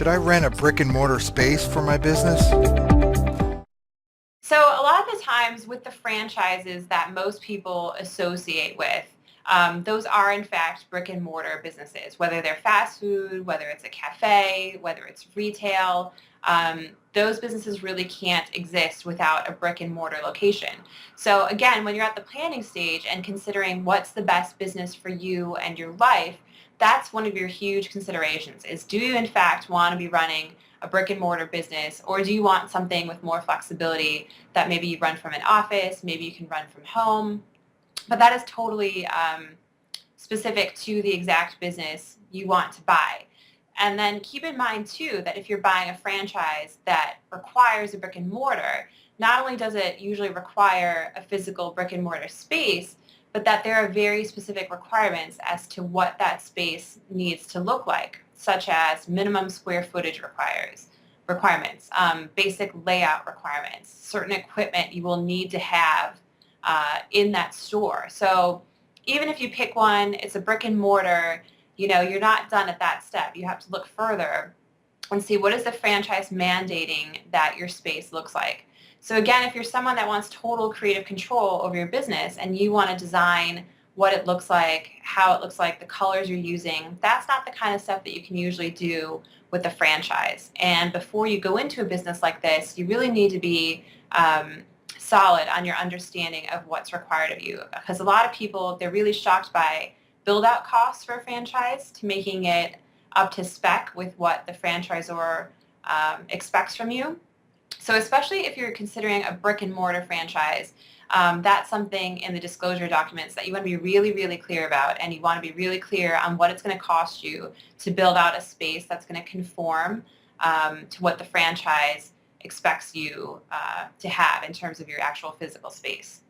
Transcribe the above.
Should I rent a brick and mortar space for my business? So a lot of the times with the franchises that most people associate with, those are in fact brick and mortar businesses, whether they're fast food, whether it's a cafe, whether it's retail. Those businesses really can't exist without a brick and mortar location. So again, when you're at the planning stage and considering what's the best business for you and your life, that's one of your huge considerations is, do you in fact want to be running a brick and mortar business, or do you want something with more flexibility that maybe you run from an office, maybe you can run from home? But that is totally specific to the exact business you want to buy. And then keep in mind too that if you're buying a franchise that requires a brick and mortar, not only does it usually require a physical brick and mortar space, but that there are very specific requirements as to what that space needs to look like, such as minimum square footage requirements, basic layout requirements, certain equipment you will need to have in that store. So even if you pick one, it's a brick and mortar, you're not done at that step. You have to look further and see what is the franchise mandating that your space looks like. So again, if you're someone that wants total creative control over your business and you want to design what it looks like, how it looks like, the colors you're using, that's not the kind of stuff that you can usually do with a franchise. And before you go into a business like this, you really need to be solid on your understanding of what's required of you. Because a lot of people, they're really shocked by build-out costs for a franchise to making it up to spec with what the franchisor expects from you. So especially if you're considering a brick and mortar franchise, that's something in the disclosure documents that you want to be really, really clear about, and you want to be really clear on what it's going to cost you to build out a space that's going to conform to what the franchise expects you to have in terms of your actual physical space.